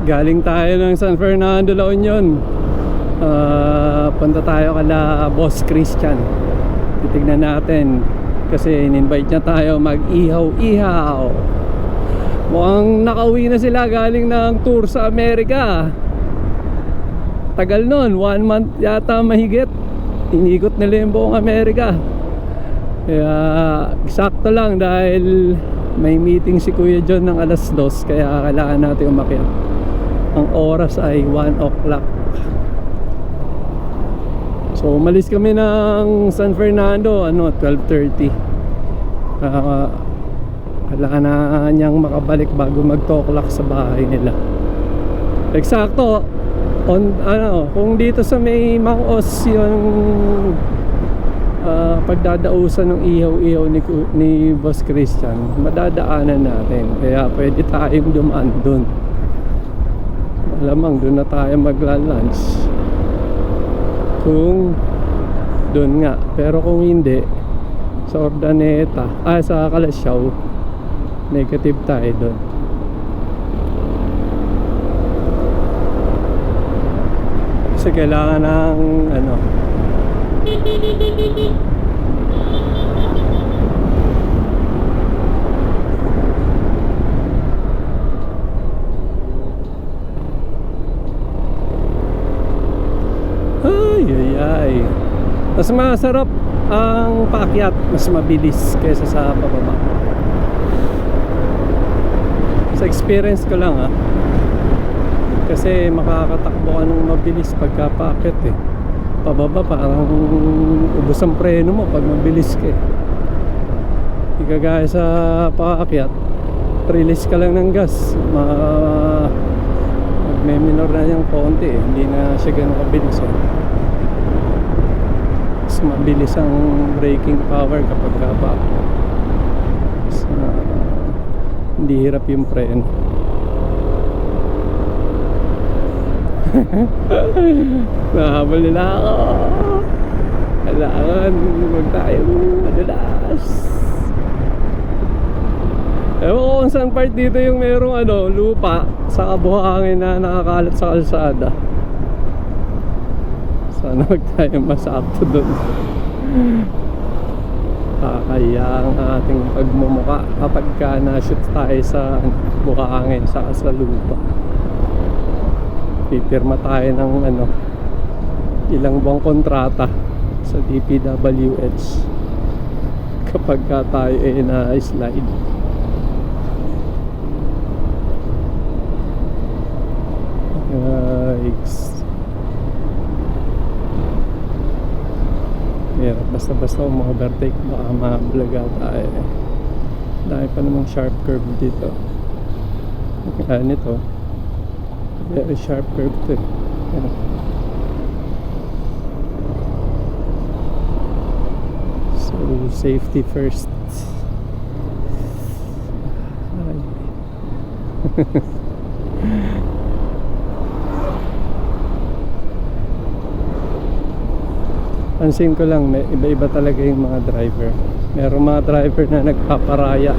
Galing tayo ng San Fernando, La Union. Punta tayo kala Boss Christian. Titignan natin kasi in-invite niya tayo mag-ihaw-ihaw. Mukhang nakauwi na sila galing ng tour sa Amerika. Tagal nun, 1 month yata mahigit. Inikot nila yung buong Amerika. Kaya eksakto lang dahil may meeting si Kuya John ng alas 2, kaya kailangan natin umakyat. Ang oras ay 1 o'clock. So umalis kami ng San Fernando 12:30. Kailangan na niyang makabalik bago mag-2 o'clock sa bahay nila. Eksakto kung dito sa may Mangos yung pagdadausan ng ihaw-ihaw ni Boss Christian, madadaanan natin. Kaya pwede tayong dumaan dun. Malamang dun na tayo magla-lunch kung dun nga. Pero kung hindi, sa Ordaneta, sa Kalasyaw, negative tayo dun. Kasi kailangan ng ay. Mas masarap ang paakyat, mas mabilis kaysa sa pababa. Sa experience ko lang kasi makakatakbo ka ng mabilis pagka paakyat Pababa parang ubos ang preno mo pag mabilis ka Hindi kagaya sa paakyat, release ka lang ng gas, magme-minor na yung konti hindi na siya ganun kabilis mas mabilis ang braking power kapag paakyat. Hindi hirap yung preno. Nahabol nila ako. Kailangan huwag tayo madalas. Ewan ko kung saan part dito yung merong lupa sa kabuhangin na nakakalat sa kalsada. Sana huwag tayo masakto doon. Kaya ang ating pagmumuka kapag na-shoot tayo sa buhangin sa lupa. Pipirma tayo ng ilang buwang kontrata sa DPWH kapag tayo na-slide. Basta overtake baka ma-vlog tayo dahil pa namang sharp curve dito. Nito very sharp curve to so safety first. Pansin ko lang may iba-iba talaga yung mga driver. Merong mga driver na nagpaparaya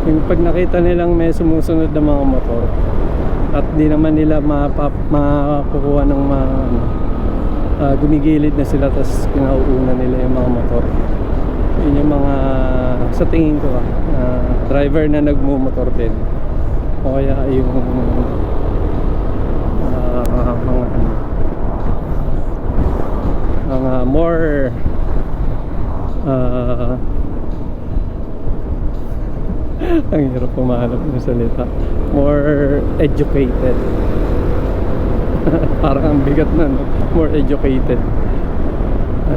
yung pag nakita nilang may sumusunod na mga motor at di naman nila makukuha ng gumigilid na sila tapos pinauuna nila yung mga motor. Yun yung mga sa tingin ko driver na nagmumotor din o kaya yung mga more ang hirap pumahanap ng salita, more educated. Parang ang bigat na more educated.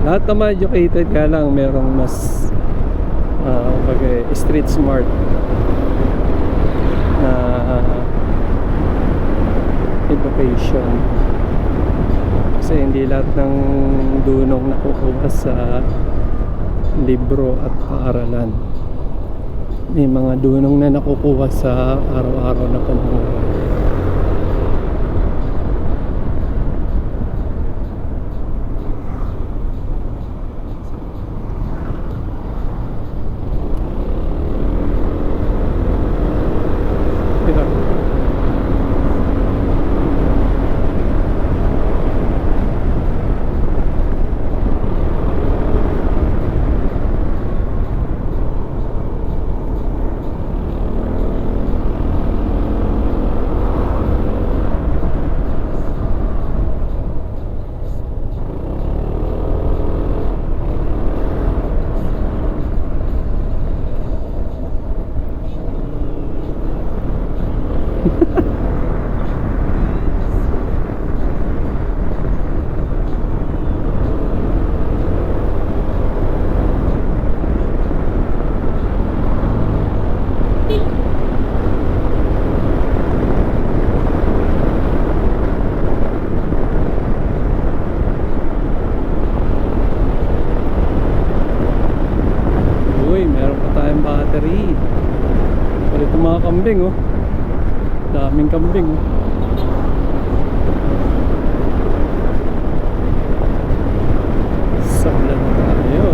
Lahat naman educated, kaya lang merong mas street smart na education. Kasi hindi lahat ng dunong nakukuha sa libro at paaralan. May mga dunong na nakukuha sa araw-araw na pamumuhay. tayong battery. Palit yung mga kambing, oh. Daming kambing, oh. Sablan tayo.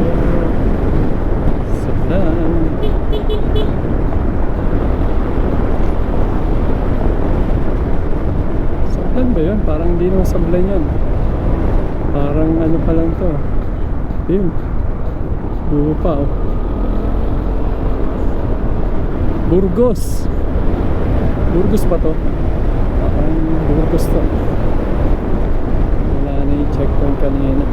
Sablan. Sablan ba yun? Parang hindi naman sablan yun. Parang ano pa lang to. Yun. Buo pa, oh. Burgos. Burgos pa to. Parang Burgos to. Wala na yung checkpoint kanina.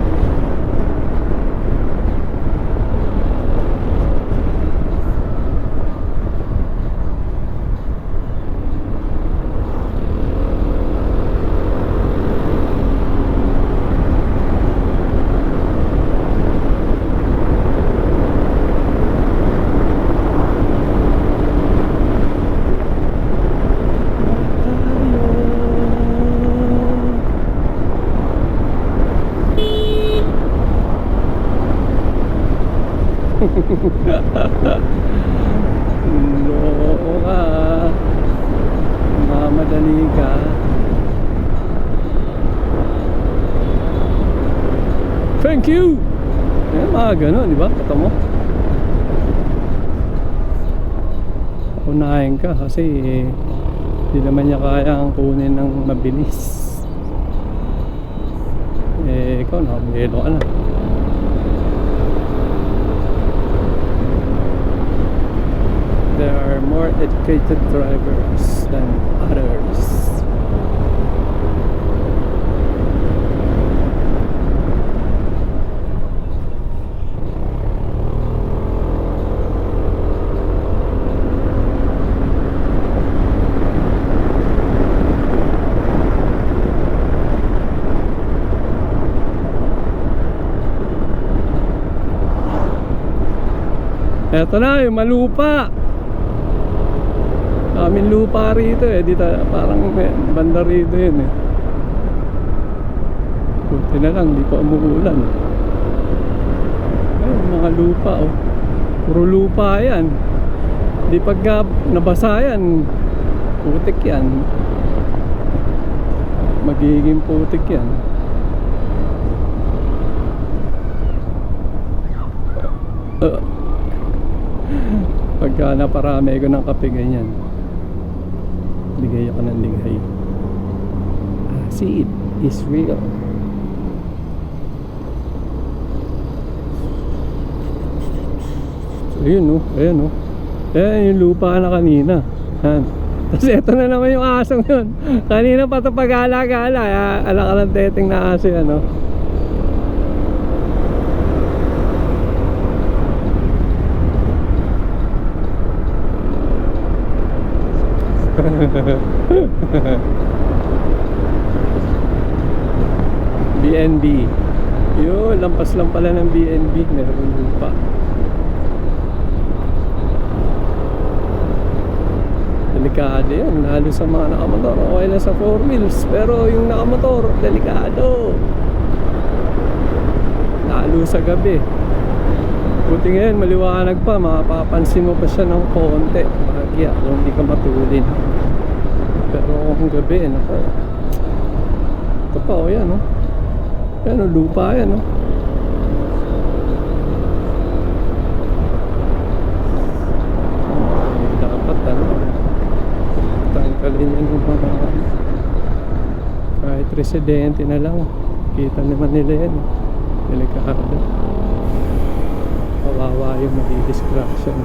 Loko ka. Mamadali ka. Thank you. Mga ganun, di ba? Kata mo, unahin ka kasi hindi naman niya kayang kunin ng mabilis. Ikaw nakabelo ka na. There are more educated drivers than others. Eto na yung malupa. Aming lupa rito eh, dito parang banda rito yun eh. Buti na lang, di pa umuulan. Ayun, mga lupa oh. Puro lupa yan. Di pagka nabasa yan, putik yan. Magiging putik yan. Pagka naparami ko ng kape ganyan, ligay ako ng ligay. See, it is real. Ayun oh, ayun oh. Ayan yung lupa na kanina. Yan. Tapos eto na naman yung asong yun. Kanina pa ito pag-ala-gala. Alak-alang teteng na aso yan oh. BNB. Yun, lampas lang pala ng BNB. Meron lupa. Delikado yan, lalo sa mga nakamotor. Okay lang sa 4 wheels, pero yung nakamotor, delikado. Lalo sa gabi. Buti ngayon, maliwanag pa, makapapansin mo pa siya ng konti. Bagya, kung hindi ka matulin. Pero kung gabi, nako. Ito pa, o yan, o. Yan, o, lupa yan, o. Dapat, ano, tanggalin yan yung mga kahit residente na lang. Kita naman nila yan. Delikado. Kawawa yung magdidiscretion.